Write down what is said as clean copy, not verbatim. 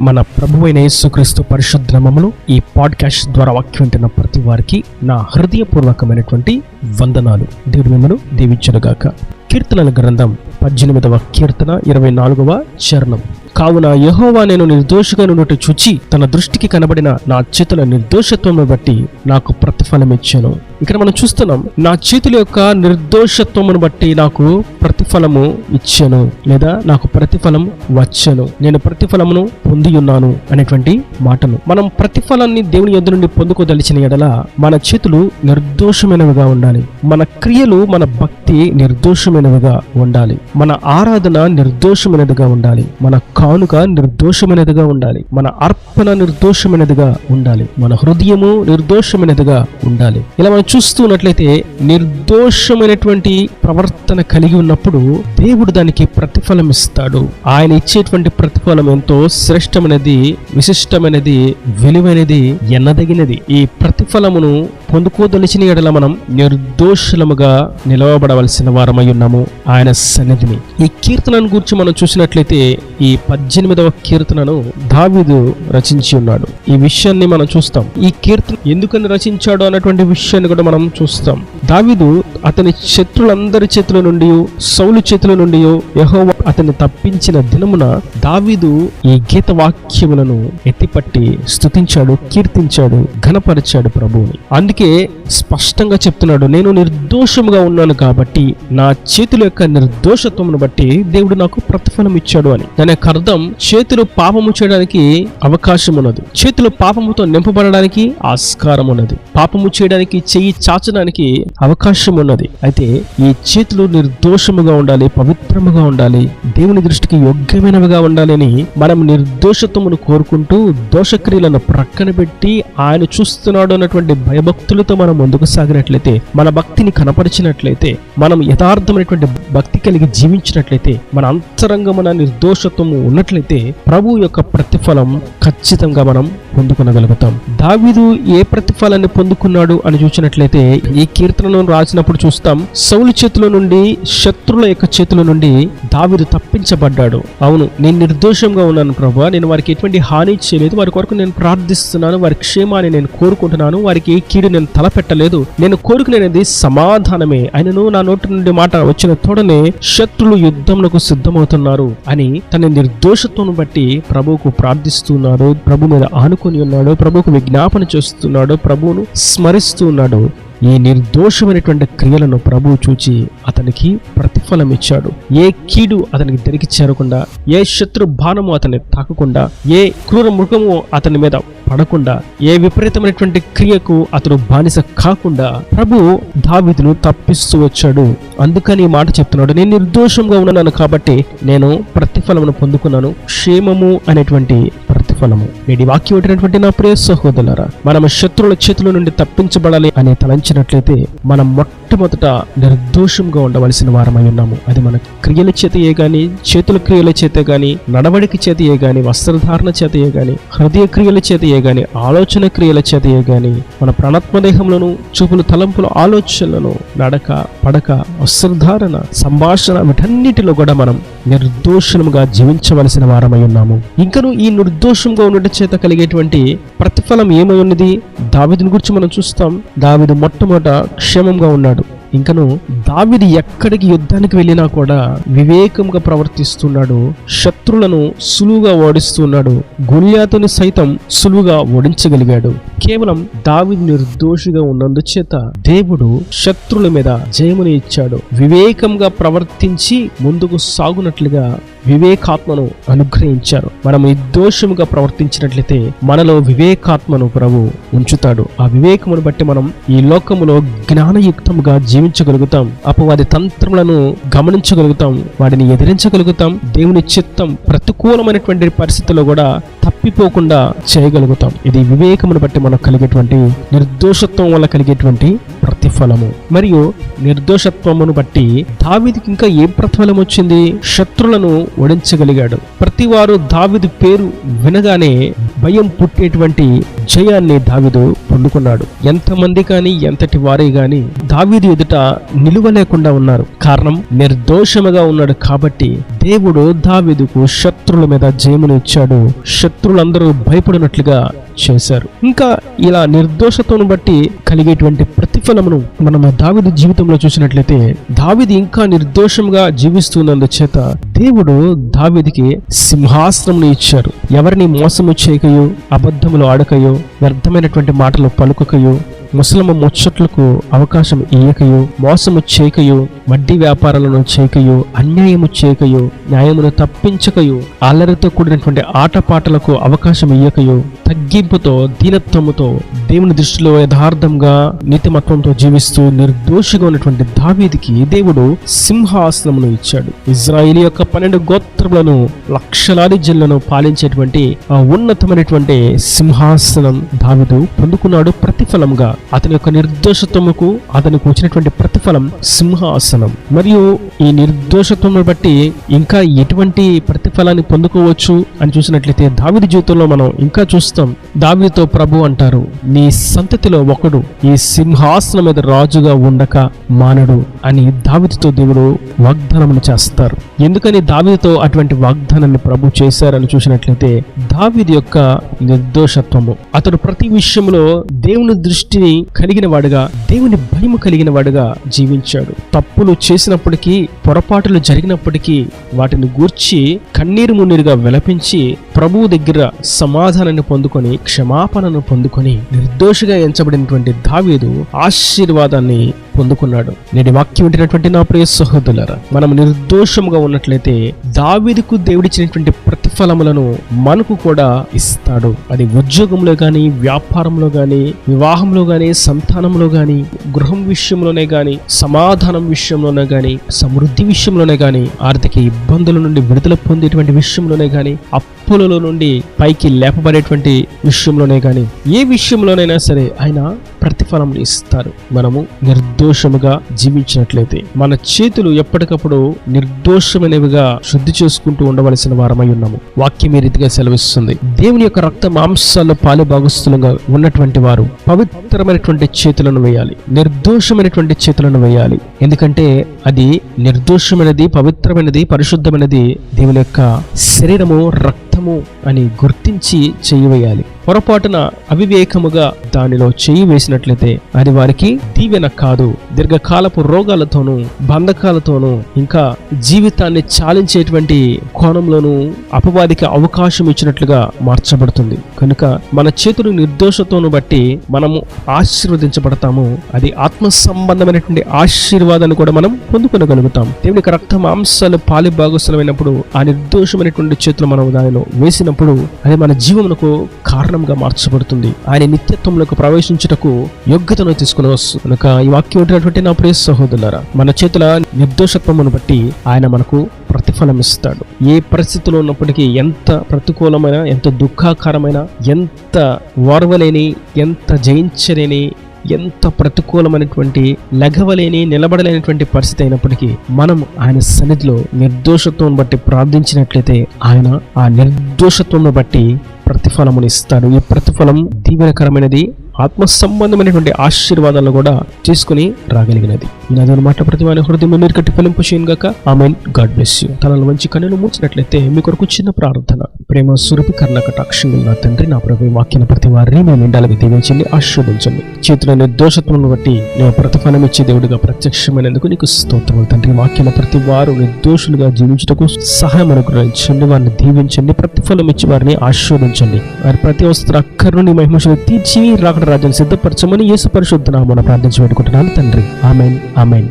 మన ప్రభువైన యేసుక్రీస్తు పరిశుద్ధ నామములో ఈ పాడ్కాస్ట్ ద్వారా వాక్యం వింటున్న ప్రతి వారికి నా హృదయపూర్వకమైనటువంటి వందనాలు. దేవుడు మిమ్మల్ని దీవించునుగాక. కీర్తనల గ్రంథం 18వ కీర్తన 24వ చరణం. కావున యెహోవా నేను నిర్దోషిగా నుండి చూచి తన దృష్టికి కనబడిన నా చేతుల నిర్దోషత్వమును బట్టి నాకు ప్రతిఫలం ఇచ్చాను. ఇక్కడ మనం చూస్తున్నాం, నా చేతుల యొక్క నిర్దోషత్వమును బట్టి నాకు ప్రతిఫలము ఇచ్చాను, లేదా నాకు ప్రతిఫలం వచ్చాను, నేను ప్రతిఫలమును పొంది ఉన్నాను అనేటువంటి మాటను. మనం ప్రతిఫలాన్ని దేవుని యొద్ద నుండి పొందుకోదలిచిన ఎడల మన చేతులు నిర్దోషమైనవిగా ఉండాలి, మన క్రియలు మన భక్తి నిర్దోషమైనవిగా ఉండాలి, మన ఆరాధన నిర్దోషమైనదిగా ఉండాలి, మన కానుక నిర్దోషమైనదిగా ఉండాలి, మన అర్పణ నిర్దోషమైనదిగా ఉండాలి, మన హృదయము నిర్దోషమైనదిగా ఉండాలి. ఇలా మనం చూస్తున్నట్లయితే నిర్దోషమైనటువంటి ప్రవర్తన కలిగి ఉన్నప్పుడు దేవుడు దానికి ప్రతిఫలం ఇస్తాడు. ఆయన ఇచ్చేటువంటి ప్రతిఫలం ఎంతో శ్రేష్టమైనది, విశిష్టమైనది, విలువైనది, ఎన్నదగినది. ఈ ప్రతిఫలమును పొందుకోదలిచిన ఎడల మనం నిర్దోషులముగా నిలవబడవలసిన వారమై ఉన్నాము ఆయన సన్నిధిని. ఈ కీర్తనను గురించి మనం చూసినట్లయితే ఈ 18వ కీర్తనను దావీదు రచించి ఉన్నాడు. ఈ విషయాన్ని మనం చూస్తాం. ఈ కీర్తన ఎందుకని రచించాడు అన్నటువంటి విషయాన్ని కూడా మనం చూస్తాం. దావీదు అతని శత్రులందరి చేతుల నుండి, సౌలు చేతుల నుండి యెహోవా అతన్ని తప్పించిన దినమున దావీదు ఈ గీత వాక్యములను ఎత్తిపట్టి స్తుతించాడు, కీర్తించాడు, ఘనపరిచాడు ప్రభువుని. అందుకే స్పష్టంగా చెప్తున్నాడు, నేను నిర్దోషముగా ఉన్నాను కాబట్టి నా చేతుల యొక్క నిర్దోషత్వమును బట్టి దేవుడు నాకు ప్రతిఫలం ఇచ్చాడు అని. దాని యొక్క అర్థం, చేతులు పాపము చేయడానికి అవకాశం ఉన్నది, చేతులు పాపముతో నింపబడడానికి ఆస్కారం ఉన్నది, పాపము చేయడానికి, చెయ్యి చాచడానికి అవకాశం ఉన్నది. అయితే ఈ చేతులు నిర్దోషముగా ఉండాలి, పవిత్రముగా ఉండాలి, దేవుని దృష్టికి యోగ్యమైనవిగా ఉండాలి అని మనం నిర్దోషత్వమును కోరుకుంటూ దోషక్రియలను ప్రక్కన పెట్టి ఆయన చూస్తున్నాడు అన్నటువంటి భయభక్తులతో మనం ముందుకు సాగినట్లయితే, మన భక్తిని కనపరిచినట్లయితే, మనం యథార్థమైనటువంటి భక్తి కలిగి జీవించినట్లయితే, మన అంతరంగమున నిర్దోషత్వము ఉన్నట్లయితే ప్రభు యొక్క ప్రతిఫలం ఖచ్చితంగా మనం పొందుకొనగలుగుతాం. దావీదు ఏ ప్రతిఫలాన్ని పొందుకున్నాడు అని చూసినట్లయితే ఈ కీర్తనను రాసినప్పుడు చూస్తాం, సౌలు చేతుల నుండి, శత్రుల యొక్క చేతుల నుండి దావీదు తప్పించబడ్డాడు. అవును, నేను నిర్దోషంగా ఉన్నాను ప్రభువా, నేను వారికి ఎటువంటి హాని చేయలేదు, వారి కొరకు నేను ప్రార్థిస్తున్నాను, వారి క్షేమాన్ని నేను కోరుకుంటున్నాను, వారికి కీడు నేను తలపెట్టలేదు, నేను కోరుకునేది సమాధానమే. ఆయనను నా నోటి నుండి మాట వచ్చిన తోడనే శత్రులు యుద్ధములకు సిద్ధమవుతున్నారు అని తన నిర్దోషత్వం బట్టి ప్రభువుకు ప్రార్థిస్తున్నాడు, ప్రభు మీద ఆనుకొని ఉన్నాడు, ప్రభువుకు విజ్ఞాపన చేస్తున్నాడు, ప్రభువును స్మరిస్తూ ఉన్నాడు. ఈ నిర్దోషమైనటువంటి క్రియలను ప్రభువు చూచి అతనికి ప్రతిఫలం ఇచ్చాడు. ఏ కీడు అతనికి దరికి చేరకుండా, ఏ శత్రు బాణము అతన్ని తాకకుండా, ఏ క్రూర మృగము అతని మీద పడకుండా, ఏ విపరీతమైనటువంటి క్రియకు అతను బానిస కాకుండా ప్రభు దావీదును తప్పిస్తూ వచ్చాడు. అందుకని ఈ మాట చెప్తున్నాడు, నేను నిర్దోషంగా ఉన్నాను కాబట్టి నేను ప్రతిఫలమును పొందుకున్నాను, క్షేమము అనేటువంటి ప్రతిఫలము. నేటి వాక్యం వింటున్నటువంటి నా ప్రియ సహోదరులారా, మనం శత్రువుల చేతుల నుండి తప్పించబడాలి అని తలంచినట్లయితే మనం మొట్టమొదట నిర్దోషంగా ఉండవలసిన వారమై ఉన్నాము. అది మన క్రియల చేతయే గాని, చేతుల క్రియల చేత గాని, నడవడిక చేతయే గాని, వస్త్రధారణ చేతయే గాని, హృదయ క్రియల చేతయే గాని, ఆలోచన క్రియల చేతయే గాని, మన ప్రాణాత్మదేహములను, చూపులు, తలంపుల ఆలోచనలను, నడక, పడక, వస్త్రధారణ, సంభాషణ, వీటన్నిటిలో కూడా మనం నిర్దోషముగా జీవించవలసిన వారమై ఉన్నాము. ఇంకను ఈ నిర్దోషంగా ఉండటం చేత కలిగేటువంటి ప్రతిఫలం ఏమై ఉన్నది? దావీదుని గురించి మనం చూస్తాం. దావీదు మొట్టమొదట క్షేమంగా ఉన్నాడు. ఇంకను దావీదు ఎక్కడికి యుద్ధానికి వెళ్ళినా కూడా వివేకంగా ప్రవర్తిస్తున్నాడు, శత్రులను సులువుగా ఓడిస్తున్నాడు, గొలియాతుని సైతం సులువుగా ఓడించగలిగాడు. కేవలం దావీదు నిర్దోషిగా ఉన్నందుచేత దేవుడు శత్రుల మీద జయముని ఇచ్చాడు. వివేకంగా ప్రవర్తించి ముందుకు సాగునట్లుగా వివేకాత్మను అనుగ్రహించారు. మనం నిర్దోషముగా ప్రవర్తించినట్లయితే మనలో వివేకాత్మను ప్రభు ఉంచుతాడు. ఆ వివేకమును బట్టి మనం ఈ లోకములో జ్ఞానయుక్తముగా జీవించగలుగుతాం, అపవాది తంత్రములను గమనించగలుగుతాం, వాటిని ఎదిరించగలుగుతాం, దేవుని చిత్తం ప్రతికూలమైనటువంటి పరిస్థితుల్లో కూడా తప్పిపోకుండా చేయగలుగుతాం. ఇది వివేకమును బట్టి మనకు కలిగేటువంటి, నిర్దోషత్వం వల్ల కలిగేటువంటి ప్రతిఫలం. ప్రతిఫలము. మరియు నిర్దోషత్వమును బట్టి దావీదుకి ఇంకా ఏం ప్రతిఫలం వచ్చింది? శత్రులను ఓడించగలిగాడు. ప్రతి వారు దావీదు పేరు వినగానే భయం పుట్టేటువంటి జయాన్ని దావీదు పొందుకున్నాడు. ఎంతమంది కానీ ఎంతటి వారే గాని దావీదు ఎదుట నిలువలేకుండా ఉన్నారు. కారణం, నిర్దోషముగా ఉన్నాడు కాబట్టి దేవుడు దావీదుకు శత్రువుల మీద జయమును ఇచ్చాడు. శత్రువులందరూ భయపడినట్లుగా చేశారు. ఇంకా ఇలా నిర్దోషతను బట్టి కలిగేటువంటి ప్రతిఫలమును మనం దావీదు జీవితంలో చూసినట్లయితే, దావీదు ఇంకా నిర్దోషంగా జీవిస్తున్నందుచేత దేవుడు దావీదుకి సింహాసనమును ఇచ్చారు. ఎవరిని మోసము చేయకయో, అబద్ధములు ఆడకయో, వ్యర్థమైనటువంటి మాటలు పలుకకయో, ముసలమ ముచ్చట్లకు అవకాశం ఇయ్యకయో, మోసము చేయకయో, వడ్డీ వ్యాపారాలను చేయకయో, అన్యాయము చేయకయో, న్యాయమును తప్పించకయో, అల్లరితో కూడినటువంటి ఆటపాటలకు అవకాశం ఇయ్యకయో, తగ్గింపుతో దీనత్వముతో దేవుని దృష్టిలో యథార్థంగా నీతిమత్వంతో జీవిస్తూ నిర్దోషిగా ఉన్నటువంటి దావీదుకి దేవుడు సింహాసనమును ఇచ్చాడు. ఇజ్రాయేలు యొక్క 12 గోత్రములను, లక్షలాది జనులను పాలించేటువంటి ఆ ఉన్నతమైనటువంటి సింహాసనం దావీదు పొందుకున్నాడు. ప్రతిఫలంగా అతని యొక్క నిర్దోషత్వముకు అతనికి వచ్చినటువంటి ప్రతిఫలం సింహాసనం. మరియు ఈ నిర్దోషత్వమును బట్టి ఇంకా ఎటువంటి ప్రతిఫలాన్ని పొందుకోవచ్చు అని చూసినట్లయితే దావీదు జీవితంలో మనం ఇంకా చూస్తాం. దావీదుతో ప్రభు అంటారు, నీ సంతతిలో ఒకడు ఈ సింహాసనం మీద రాజుగా ఉండక మానడు అని దావీదుతో దేవుడు వాగ్దానములు చేస్తారు. ఎందుకని దావీదుతో అటువంటి వాగ్దానాన్ని ప్రభు చేశారని చూసినట్లయితే, దావీదు యొక్క నిర్దోషత్వము, అతడు ప్రతి విషయంలో దేవుని దృష్టిని కలిగిన వాడుగా, దేవుని భయము కలిగిన వాడుగా జీవించాడు. తప్పులు చేసినప్పటికీ, పొరపాటులు జరిగినప్పటికీ వాటిని గూర్చి కన్నీరు మున్నీరుగా విలపించి ప్రభువు దగ్గర సమాధానాన్ని పొందుకొని, క్షమాపణను పొందుకొని నిర్దోషిగా ఎంచబడినటువంటి దావీదు ఆశీర్వాదాన్ని పొందుకున్నాడు. నేటి వాక్యం వింటున్నటువంటి నా ప్రియ సహోదరులారా, మనం నిర్దోషముగా ఉన్నట్లయితే దావీదుకు దేవుడిచ్చినటువంటి ప్రతిఫలములను మనకు కూడా ఇస్తాడు. అది ఉద్యోగంలో గాని, వ్యాపారంలో గాని, వివాహంలో గాని, సంతానంలో గాని, గృహం విషయంలోనే గాని, సమాధానం విషయంలోనే గాని, సమృద్ధి విషయంలోనే గాని, ఆర్థిక ఇబ్బందుల నుండి విడుదల పొందేటువంటి విషయంలోనే గాని, అప్పులలో నుండి పైకి లేపబడేటువంటి విషయంలోనే గాని, ఏ విషయంలోనైనా సరే ఆయన ప్రతిఫలం ఇస్తారు. మనము నిర్దోషముగా జీవించినట్లయితే మన చేతులు ఎప్పటికప్పుడు నిర్దోషమైనవిగా శుద్ధి చేసుకుంటూ ఉండవలసిన వారమై ఉన్నాము. వాక్యం ఈ రీతిగా సెలవిస్తుంది, దేవుని యొక్క రక్త మాంసాల్లో పాలు భాగస్తులుగా ఉన్నటువంటి వారు పవిత్రమైనటువంటి చేతులను వేయాలి, నిర్దోషమైనటువంటి చేతులను వేయాలి. ఎందుకంటే అది నిర్దోషమైనది, పవిత్రమైనది, పరిశుద్ధమైనది, దేవుని యొక్క శరీరము, రక్తము అని గుర్తించి చేయవేయాలి. పొరపాటున అవివేకముగా దానిలో చేయి వేసినట్లయితే అది వారికి దీవెన కాదు. దీర్ఘకాలపు రోగాలతోనూ, బంధకాలతోనూ, ఇంకా జీవితాన్ని చాలించేటువంటి కోణంలోనూ అపవాదికి అవకాశం ఇచ్చినట్లుగా మార్చబడుతుంది. కనుక మన చేతులు నిర్దోషతోను బట్టి మనము ఆశీర్వదించబడతాము. అది ఆత్మ సంబంధమైనటువంటి ఆశీర్వాదాన్ని కూడా మనం పొందుకొనగలుగుతాం. దేవునికి రక్త మాంసాలు పాలి భాగస్వామైనప్పుడు ఆ నిర్దోషమైనటువంటి చేతులు మనం దానిలో వేసినప్పుడు అది మన జీవమునకు కారణంగా మార్చబడుతుంది. ఆయన నిత్యత్వంలోకి ప్రవేశించుటకు యోగ్యతను తీసుకుని వస్తుంది. కనుక ఈ వాక్యం ఉంటున్నటువంటి నా ప్రియ సహోదరులారా, మన చేతుల నిర్దోషత్వమును బట్టి ఆయన మనకు ప్రతిఫలం ఇస్తాడు. ఏ పరిస్థితిలో ఉన్నప్పటికీ, ఎంత ప్రతికూలమైన, ఎంత దుఃఖాకరమైన, ఎంత ఓర్వలేని, ఎంత జయించలేని, ఎంత ప్రతికూలమైనటువంటి, లెగవలేని, నిలబడలేనటువంటి పరిస్థితి అయినప్పటికీ మనం ఆయన సన్నిధిలో నిర్దోషత్వం బట్టి ప్రార్థించినట్లయితే ఆయన ఆ నిర్దోషత్వం బట్టి ప్రతిఫలమును ఇస్తాడు. ఈ ప్రతిఫలం దీవెనకరమైనది, ఆత్మ సంబంధమైనటువంటి ఆశీర్వాదాలను కూడా తీసుకుని రాగలిగినది. ఈనాడు మాట ప్రతి వారి హృదయం మీరు కట్టి ఫలింపు చేయనుగాక. ఆమేన్. God bless you. తనలో మంచి కన్నులు మూసినట్లయితే మీ కొరకు చిన్న ప్రార్థన. ప్రేమ స్వరూపి కర్ణకటాక్షంగా నా తండ్రి, నా ప్రభు, వాక్యం ప్రతి వారిని మేము నిండాలని దీవించండి, ఆశీర్వదించండి. చేతుల నిర్దోషత్వం బట్టి నేను ప్రతిఫలం ఇచ్చే దేవుడిగా ప్రత్యక్షమైనందుకు నీకు స్తోత్రములు తండ్రి. వాక్యం ప్రతి వారు నిర్దోషులుగా జీవించుటకు సహాయం అనుగ్రహించండి, వారిని దీవించండి, ప్రతిఫలం ఇచ్చి వారిని ఆశీర్వదించండి. వారి ప్రతి అవసర అక్కర్ను మహిమను తీర్చి రాకడ రాజ్యాన్ని సిద్ధపరచమని యేసు పరిశుద్ధ నామమున ప్రార్థించి పెట్టుకుంటున్నాను తండ్రి. ఆమేన్. ఆమేన్.